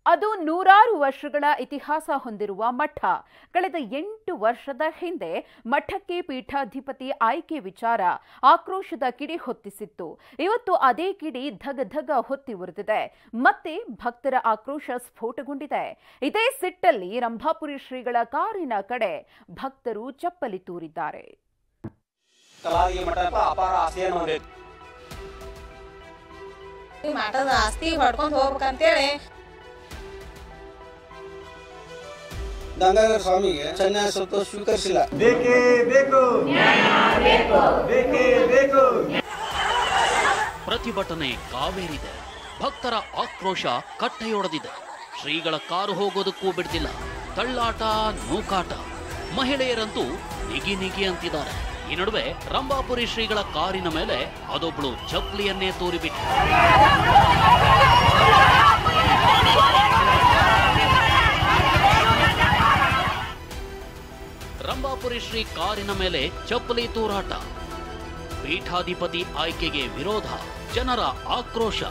ಅದು ನೂರಾರು ವರ್ಷಗಳ ಇತಿಹಾಸ ಹೊಂದಿರುವ ಮಠ. ಕಳೆದ 8 ವರ್ಷದ ಹಿಂದೆ ಮಠಕ್ಕೆ ಪೀಠಾಧಿಪತಿ ಆಯ್ಕೆ ವಿಚಾರ ಆಕ್ರೋಶದ ಕಿಡಿ ಹೊತ್ತಿಸಿತ್ತು. ಇವತ್ತು ಅದೇ ಕಿಡಿ ಧಗ ಹೊತ್ತಿ ಉರಿದಿದೆ. ಮತ್ತೆ ಭಕ್ತರ ಆಕ್ರೋಶ ಸ್ಫೋಟಗೊಂಡಿದೆ. ಇದೇ ಸಿಟ್ಟಲ್ಲಿ ರಂಭಾಪುರಿ ಶ್ರೀಗಳ ಕಾರಿನ ಕಡೆ ಭಕ್ತರು ಚಪ್ಪಲಿ ತೂರಿದ್ದಾರೆ. ಮಠದ ಆಸ್ತಿ ಹೊಡ್ಕೊಂಡು ಹೋಗ್ಬೇಕಂತೇಳಿ ಗಂಗಾಧರ ಸ್ವಾಮಿಗೆ ಸನ್ಯಾಸತ್ವ ಸ್ವೀಕರಿಸಿಲ್ಲ. ಪ್ರತಿಭಟನೆ ಕಾವೇರಿದೆ. ಭಕ್ತರ ಆಕ್ರೋಶ ಕಟ್ಟೆಯೊಡೆದಿದೆ. ಶ್ರೀಗಳ ಕಾರು ಹೋಗೋದಕ್ಕೂ ಬಿಡ್ತಿಲ್ಲ. ತಳ್ಳಾಟ, ನೂಕಾಟ. ಮಹಿಳೆಯರಂತೂ ನಿಗಿ ಅಂತಿದ್ದಾರೆ. ಈ ನಡುವೆ ರಂಭಾಪುರಿ ಶ್ರೀಗಳ ಕಾರಿನ ಮೇಲೆ ಅದೊಬ್ಬಳು ಚಪ್ಪಲಿಯನ್ನೇ ತೂರಿಬಿಟ್ಟು ರಂಭಾಪುರಿ ಶ್ರೀ ಕಾರಿನ ಮೇಲೆ ಚಪ್ಪಲಿ ತೂರಾಟ. ಪೀಠಾಧಿಪತಿ ಆಯ್ಕೆಗೆ ವಿರೋಧ, ಜನರ ಆಕ್ರೋಶ.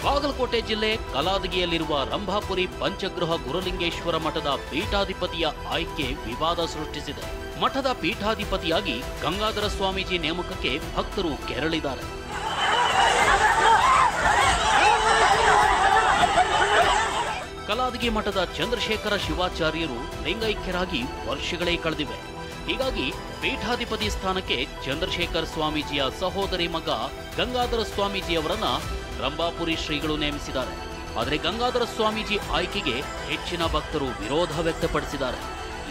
ಬಾಗಲಕೋಟೆ ಜಿಲ್ಲೆ ಕಲಾದಗಿಯಲ್ಲಿರುವ ರಂಭಾಪುರಿ ಪಂಚಗೃಹ ಗುರುಲಿಂಗೇಶ್ವರ ಮಠದ ಪೀಠಾಧಿಪತಿಯ ಆಯ್ಕೆ ವಿವಾದ ಸೃಷ್ಟಿಸಿದೆ. ಮಠದ ಪೀಠಾಧಿಪತಿಯಾಗಿ ಗಂಗಾಧರ ಸ್ವಾಮೀಜಿ ನೇಮಕಕ್ಕೆ ಭಕ್ತರು ಕೆರಳಿದ್ದಾರೆ. ಕಲಾದಗಿ ಮಠದ ಚಂದ್ರಶೇಖರ ಶಿವಾಚಾರ್ಯರು ಲಿಂಗೈಕ್ಯರಾಗಿ ವರ್ಷಗಳೇ ಕಳೆದಿವೆ. ಹೀಗಾಗಿ ಪೀಠಾಧಿಪತಿ ಸ್ಥಾನಕ್ಕೆ ಚಂದ್ರಶೇಖರ್ ಸ್ವಾಮೀಜಿಯ ಸಹೋದರಿ ಮಗ ಗಂಗಾಧರ ಸ್ವಾಮೀಜಿಯವರನ್ನ ರಂಭಾಪುರಿ ಶ್ರೀಗಳು ನೇಮಿಸಿದ್ದಾರೆ. ಆದರೆ ಗಂಗಾಧರ ಸ್ವಾಮೀಜಿ ಆಯ್ಕೆಗೆ ಹೆಚ್ಚಿನ ಭಕ್ತರು ವಿರೋಧ ವ್ಯಕ್ತಪಡಿಸಿದ್ದಾರೆ.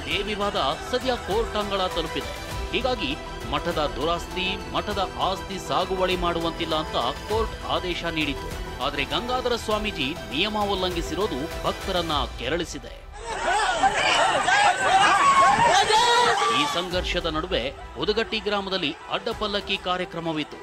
ಇದೇ ವಿವಾದ ಸದ್ಯ ಕೋರ್ಟ್ ಅಂಗಳ ತಲುಪಿದೆ. ಹೀಗಾಗಿ ಮಠದ ದುರಾಸ್ತಿ, ಮಠದ ಆಸ್ತಿ ಸಾಗುವಳಿ ಮಾಡುವಂತಿಲ್ಲ ಅಂತ ಕೋರ್ಟ್ ಆದೇಶ ನೀಡಿತು. ಆದರೆ ಗಂಗಾಧರ ಸ್ವಾಮೀಜಿ ನಿಯಮ ಉಲ್ಲಂಘಿಸಿರೋದು ಭಕ್ತರನ್ನ ಕೆರಳಿಸಿದೆ. ಈ ಸಂಘರ್ಷದ ನಡುವೆ ಉದಗಟ್ಟಿ ಗ್ರಾಮದಲ್ಲಿ ಅಡ್ಡಪಲ್ಲಕ್ಕಿ ಕಾರ್ಯಕ್ರಮವಿತ್ತು.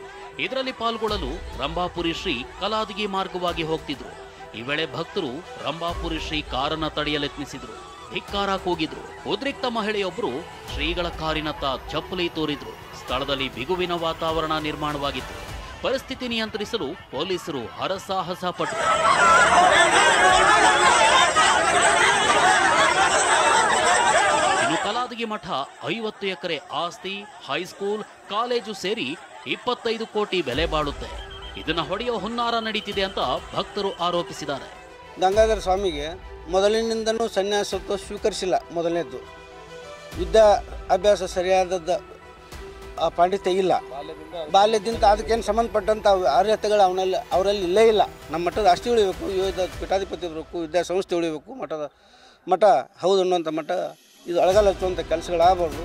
ಇದರಲ್ಲಿ ಪಾಲ್ಗೊಳ್ಳಲು ರಂಭಾಪುರಿ ಶ್ರೀ ಕಲಾದಗಿ ಮಾರ್ಗವಾಗಿ ಹೋಗ್ತಿದ್ರು. ಈ ವೇಳೆ ಭಕ್ತರು ರಂಭಾಪುರಿ ಶ್ರೀ ಕಾರನ್ನ ತಡೆಯಲೆತ್ನಿಸಿದ್ರು, ಧಿಕ್ಕಾರ ಕೂಗಿದ್ರು. ಉದ್ರಿಕ್ತ ಮಹಿಳೆಯೊಬ್ಬರು ಶ್ರೀಗಳ ಕಾರಿನತ್ತ ಚಪ್ಪಲಿ ತೋರಿದ್ರು. ಸ್ಥಳದಲ್ಲಿ ಬಿಗುವಿನ ವಾತಾವರಣ ನಿರ್ಮಾಣವಾಗಿತ್ತು. ಪರಿಸ್ಥಿತಿ ನಿಯಂತ್ರಿಸಲು ಪೊಲೀಸರು ಹರಸಾಹಸ ಪಟ್ಟರು. ಇನ್ನು ಕಲಾದಗಿ ಮಠ 50 ಎಕರೆ ಆಸ್ತಿ, ಹೈಸ್ಕೂಲ್, ಕಾಲೇಜು ಸೇರಿ 25 ಕೋಟಿ ಬೆಲೆ ಬಾಳುತ್ತೆ. ಇದನ್ನ ಹೊಡೆಯೋ ಹುನ್ನಾರ ನಡೀತಿದೆ ಅಂತ ಭಕ್ತರು ಆರೋಪಿಸಿದ್ದಾರೆ. ಗಂಗಾಧರ ಸ್ವಾಮಿಗೆ ಮೊದಲಿನಿಂದನೂ ಸನ್ಯಾಸತ್ವ ಸ್ವೀಕರಿಸಿಲ್ಲ. ಮೊದಲನೇದ್ದು ವಿದ್ಯಾ ಅಭ್ಯಾಸ ಸರಿಯಾದದ್ದು ಪಾಂಡಿತ್ಯ ಇಲ್ಲ. ಬಾಲ್ಯದಿಂದ ಅದಕ್ಕೇನು ಸಂಬಂಧಪಟ್ಟಂಥ ಅರ್ಹತೆಗಳು ಅವರಲ್ಲಿ ಇಲ್ಲೇ ಇಲ್ಲ. ನಮ್ಮ ಮಠದ ಆಸ್ತಿ ಉಳಿಬೇಕು, ವಿವಿಧ ಪೀಠಾಧಿಪತಿ ಬರಬೇಕು, ವಿದ್ಯಾಸಂಸ್ಥೆ ಉಳಿಬೇಕು, ಮಠ ಹೌದು ಅನ್ನುವಂಥ ಮಠ ಇದು ಅಳಗಲ್ಲ ಹಚ್ಚುವಂಥ ಕೆಲಸಗಳಾಗಬಾರ್ದು.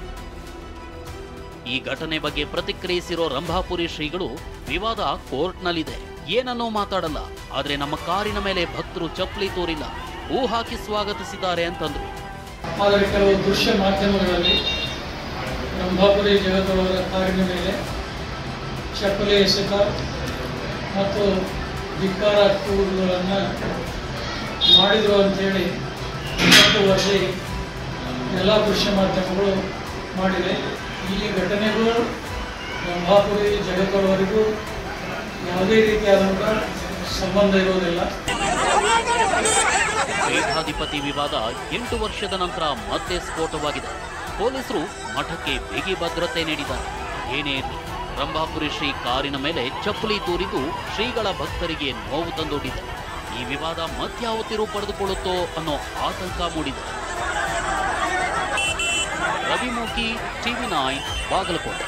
ಈ ಘಟನೆ ಬಗ್ಗೆ ಪ್ರತಿಕ್ರಿಯಿಸಿರೋ ರಂಭಾಪುರಿ ಶ್ರೀಗಳು, ವಿವಾದ ಕೋರ್ಟ್ನಲ್ಲಿದೆ, ಏನನ್ನೋ ಮಾತಾಡಲ್ಲ, ಆದರೆ ನಮ್ಮ ಕಾರಿನ ಮೇಲೆ ಭಕ್ತರು ಚಪ್ಪಲಿ ತೋರಿಲ್ಲ, ಹೂ ಹಾಕಿ ಸ್ವಾಗತಿಸಿದ್ದಾರೆ ಅಂತಂದ್ರು. ಆದರೆ ಕೆಲವು ದೃಶ್ಯ ಮಾಧ್ಯಮಗಳಲ್ಲಿ ರಂಭಾಪುರಿ ಜಗದವರ ಕಾರಿನ ಮೇಲೆ ಚಪ್ಪಲಿ ಎಸೆತ ಮತ್ತು ಧಿಕ್ಕಾರ ಕೂಗುಗಳನ್ನು ಮಾಡಿದರು ಅಂಥೇಳಿ ವರದಿ ಎಲ್ಲ ದೃಶ್ಯ ಮಾಧ್ಯಮಗಳು ಮಾಡಿವೆ. ಈ ಘಟನೆಗಳು ರಂಭಾಪುರಿ ಜಗದವರಿಗೂ ಯಾವುದೇ ರೀತಿಯಾದಂಥ ಸಂಬಂಧ ಇರುವುದಿಲ್ಲ. ಪೀಠಾಧಿಪತಿ ವಿವಾದ 8 ವರ್ಷದ ನಂತರ ಮತ್ತೆ ಸ್ಫೋಟವಾಗಿದೆ. ಪೊಲೀಸರು ಮಠಕ್ಕೆ ಬಿಗಿ ಭದ್ರತೆ ನೀಡಿದ್ದಾರೆ. ಏನೇ ಇರಲಿ, ರಂಭಾಪುರಿ ಶ್ರೀ ಕಾರಿನ ಮೇಲೆ ಚಪ್ಪಲಿ ತೂರಿದ್ದು ಶ್ರೀಗಳ ಭಕ್ತರಿಗೆ ನೋವು ತಂದೊಡ್ಡಿದೆ. ಈ ವಿವಾದ ಮತ್ಯಾವ ತಿರುವು ಪಡೆದುಕೊಳ್ಳುತ್ತೋ ಅನ್ನೋ ಆತಂಕ ಮೂಡಿದೆ. ರವಿಮುಖಿ, TV9, ಬಾಗಲಕೋಟೆ.